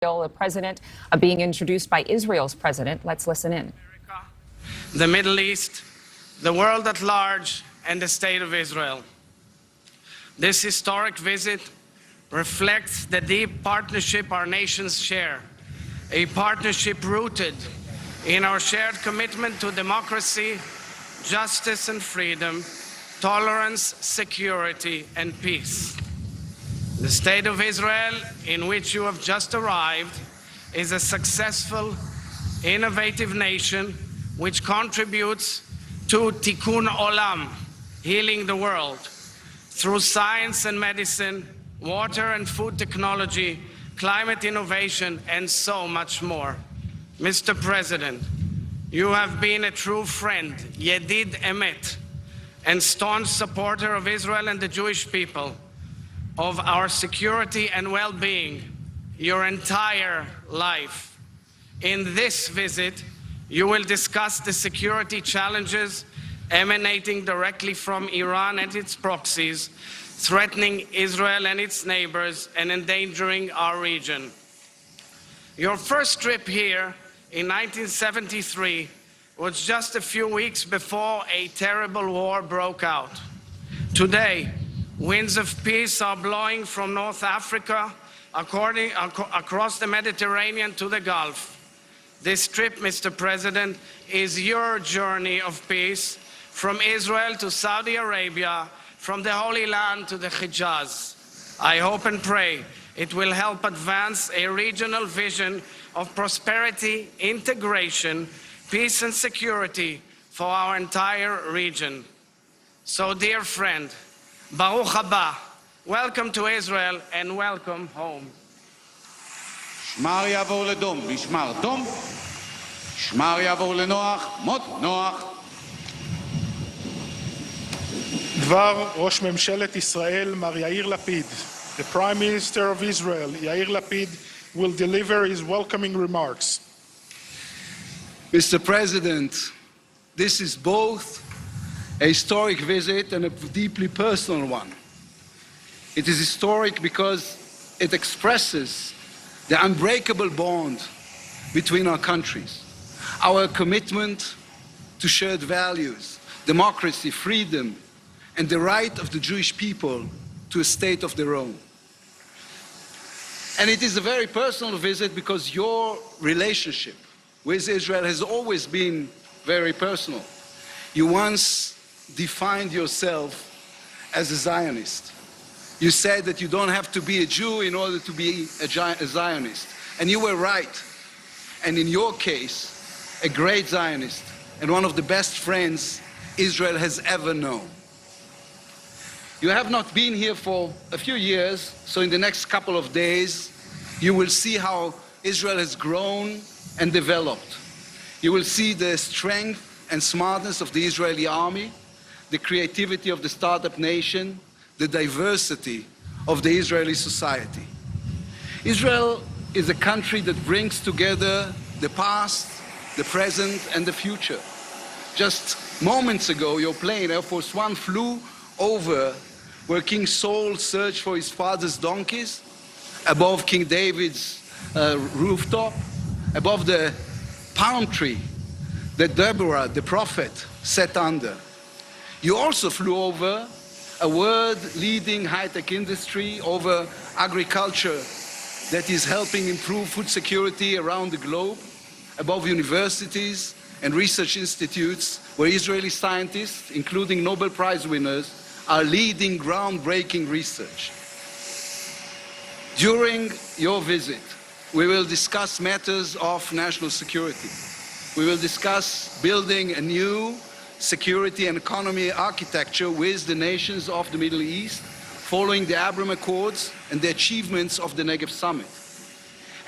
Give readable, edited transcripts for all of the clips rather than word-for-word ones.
The president being introduced by Israel's president. Let's listen in. The Middle East, the world at large, and the State of Israel. This historic visit reflects the deep partnership our nations share, a partnership rooted in our shared commitment to democracy, justice and freedom, tolerance, security, and peace. The State of Israel, in which you have just arrived, is a successful, innovative nation which contributes to Tikkun Olam, healing the world, through science and medicine, water and food technology, climate innovation, and so much more. Mr. President, you have been a true friend, Yedid Emet, and staunch supporter of Israel and the Jewish people, of our security and well-being your entire life. In this visit, you will discuss the security challenges emanating directly from Iran and its proxies, threatening Israel and its neighbors and endangering our region. Your first trip here in 1973 was just a few weeks before a terrible war broke out. Today, winds of peace are blowing from North Africa across the Mediterranean to the Gulf. This trip, Mr. President, is your journey of peace from Israel to Saudi Arabia, from the Holy Land to the Hijaz. I hope and pray it will help advance a regional vision of prosperity, integration, peace and security for our entire region. So, dear friend, Baruch haba, welcome to Israel and welcome home. שמר יעבור לדום, משמר דום, שמר יעבור לנוח, מות נוח. דבר ראש ממשלת ישראל, מר יאיר לפיד. The Prime Minister of Israel, Yair Lapid, will deliver his welcoming remarks. Mr. President, this is both a historic visit and a deeply personal one. It is historic because it expresses the unbreakable bond between our countries, our commitment to shared values, democracy, freedom, and the right of the Jewish people to a state of their own. And it is a very personal visit because your relationship with Israel has always been very personal. You once defined yourself as a Zionist. You said that you don't have to be a Jew in order to be a Zionist. And you were right. And in your case, a great Zionist and one of the best friends Israel has ever known. You have not been here for a few years, so in the next couple of days, you will see how Israel has grown and developed. You will see the strength and smartness of the Israeli army, the creativity of the startup nation, the diversity of the Israeli society. Israel is a country that brings together the past, the present, and the future. Just moments ago, your plane, Air Force One, flew over where King Saul searched for his father's donkeys, above King David's rooftop, above the palm tree that Deborah, the prophet, sat under. You also flew over a world-leading high-tech industry, over agriculture that is helping improve food security around the globe, above universities and research institutes where Israeli scientists, including Nobel Prize winners, are leading groundbreaking research. During your visit, we will discuss matters of national security. We will discuss building a new security and economy architecture with the nations of the Middle East, following the Abraham Accords and the achievements of the Negev Summit.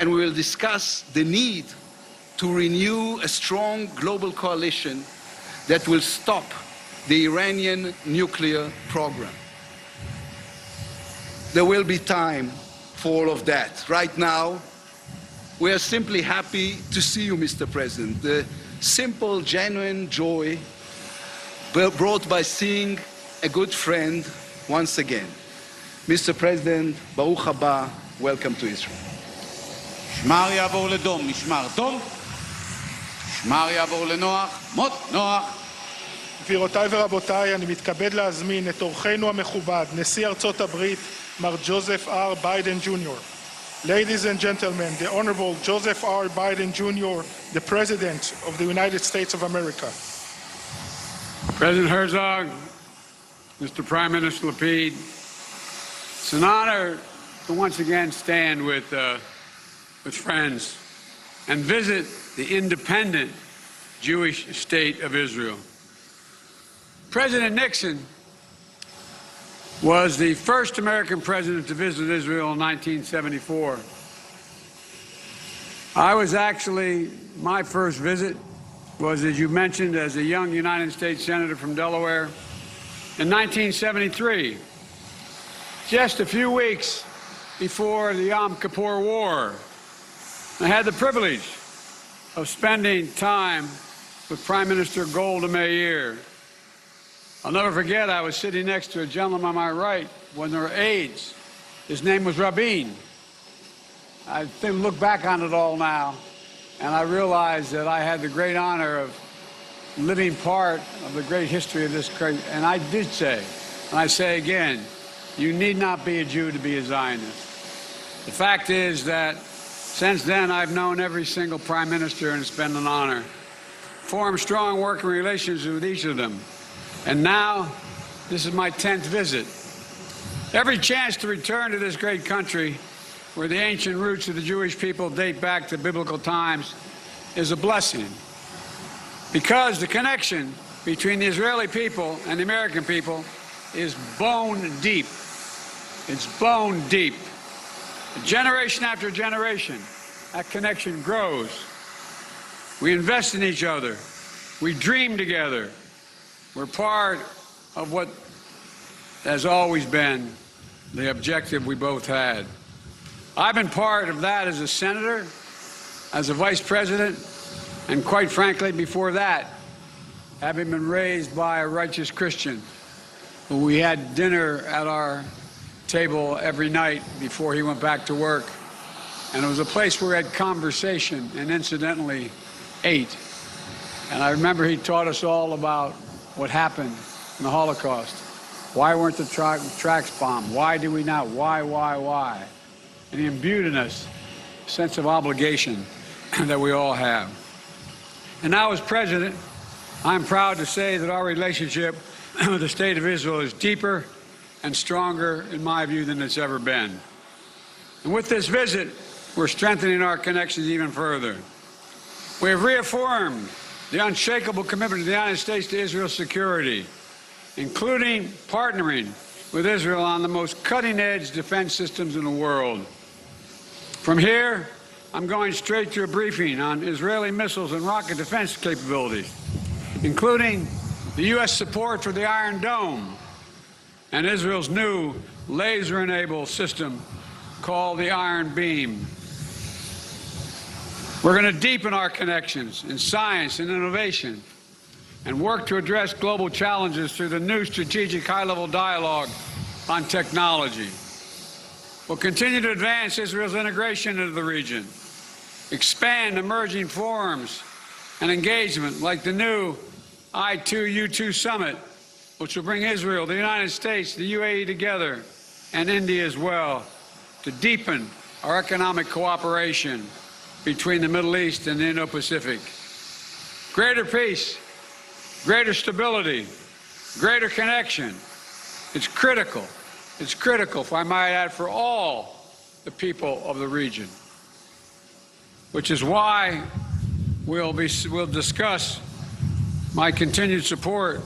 And we will discuss the need to renew a strong global coalition that will stop the Iranian nuclear program. There will be time for all of that. Right now, we are simply happy to see you, Mr. President. The simple, genuine joy brought by seeing a good friend once again. Mr. President, Baruch haba, welcome to Israel. משמר יעבור לדום, משמר דום. משמר יעבור לנוח, מות נוח. גבירותיי ורבותיי, אני מתכבד להזמין את אורחנו המכובד, נשיא ארצות הברית, מר ג'וזף R. ביידן ג'וניור. Ladies and gentlemen, the Honorable Joseph R. Biden Jr., the President of the United States of America. President Herzog, Mr. Prime Minister Lapid, it's an honor to once again stand with friends and visit the independent Jewish state of Israel. President Nixon was the first American president to visit Israel in 1974. My first visit was, as you mentioned, as a young United States Senator from Delaware in 1973, just a few weeks before the Yom Kippur War. I had the privilege of spending time with Prime Minister Golda Meir. I'll never forget, I was sitting next to a gentleman on my right when there were aides. His name was Rabin. I look back on it all now, and I realized that I had the great honor of living part of the great history of this great, and I did say, and I say again, you need not be a Jew to be a Zionist. The fact is that since then, I've known every single prime minister, and it's been an honor. Formed strong working relations with each of them. And now, this is my 10th visit. Every chance to return to this great country, where the ancient roots of the Jewish people date back to biblical times, is a blessing. Because the connection between the Israeli people and the American people is bone deep. It's bone deep. Generation after generation, that connection grows. We invest in each other. We dream together. We're part of what has always been the objective we both had. I've been part of that as a senator, as a vice president, and quite frankly, before that, having been raised by a righteous Christian, who we had dinner at our table every night before he went back to work. And it was a place where we had conversation and incidentally ate. And I remember he taught us all about what happened in the Holocaust. Why weren't the tracks bombed? Why did we not? Why? And he imbued in us a sense of obligation that we all have. And now as president, I'm proud to say that our relationship with the state of Israel is deeper and stronger, in my view, than it's ever been. And with this visit, we're strengthening our connections even further. We have reaffirmed the unshakable commitment of the United States to Israel's security, including partnering with Israel on the most cutting-edge defense systems in the world. From here, I'm going straight to a briefing on Israeli missiles and rocket defense capabilities, including the U.S. support for the Iron Dome and Israel's new laser-enabled system called the Iron Beam. We're going to deepen our connections in science and innovation and work to address global challenges through the new strategic high-level dialogue on technology. We'll continue to advance Israel's integration into the region, expand emerging forums and engagement like the new I2U2 summit, which will bring Israel, the United States, the UAE together, and India as well, to deepen our economic cooperation between the Middle East and the Indo-Pacific. Greater peace, greater stability, greater connection. It's critical, if I might add, for all the people of the region, which is why we'll discuss my continued support,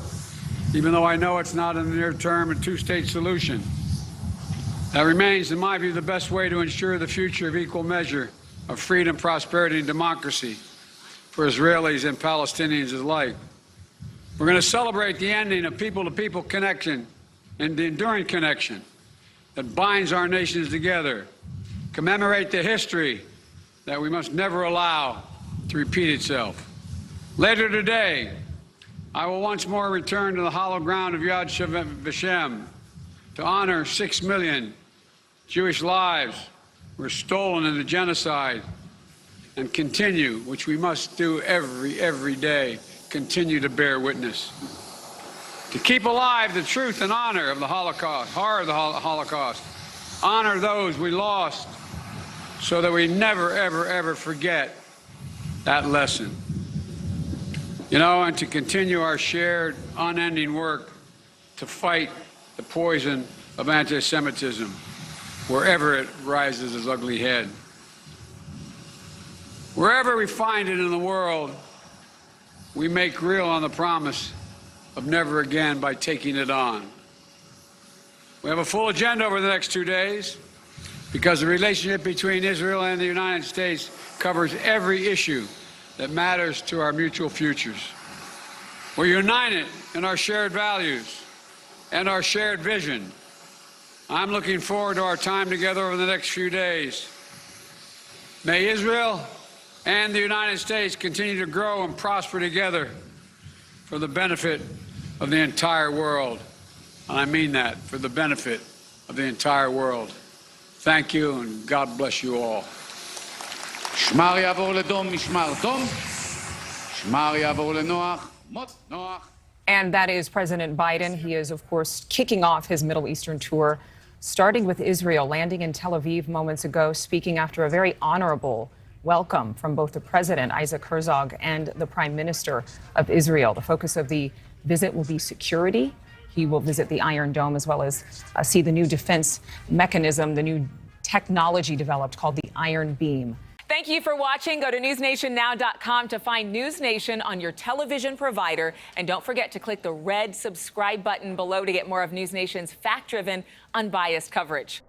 even though I know it's not in the near term, a two-state solution. That remains, in my view, the best way to ensure the future of equal measure of freedom, prosperity, and democracy for Israelis and Palestinians alike. We're going to celebrate the ending of people-to-people connection and the enduring connection that binds our nations together, commemorate the history that we must never allow to repeat itself. Later today, I will once more return to the hallowed ground of Yad Vashem to honor 6 million Jewish lives were stolen in the genocide and continue, which we must do every day, continue to bear witness. To keep alive the truth and honor of the Holocaust, horror of the Holocaust, honor those we lost so that we never, ever forget that lesson. You know, and to continue our shared, unending work to fight the poison of anti-Semitism wherever it rises its ugly head. Wherever we find it in the world, we make real on the promise of never again by taking it on. We have a full agenda over the next 2 days because the relationship between Israel and the United States covers every issue that matters to our mutual futures. We're united in our shared values and our shared vision. I'm looking forward to our time together over the next few days. May Israel and the United States continue to grow and prosper together for the benefit of the entire world. And I mean that, for the benefit of the entire world. Thank you, and God bless you all. משמר יעבור לדום, משמר דום. משמר יעבור לנוח, מות נוח. And that is President Biden. He is, of course, kicking off his Middle Eastern tour, starting with Israel, landing in Tel Aviv moments ago, speaking after a very honorable welcome from both the president, Isaac Herzog, and the prime minister of Israel. The focus of the visit will be security. He will visit the Iron Dome as well as see the new defense mechanism, the new technology developed called the Iron Beam. Thank you for watching. Go to newsnationnow.com to find News Nation on your television provider. And don't forget to click the red subscribe button below to get more of News Nation's fact-driven, unbiased coverage.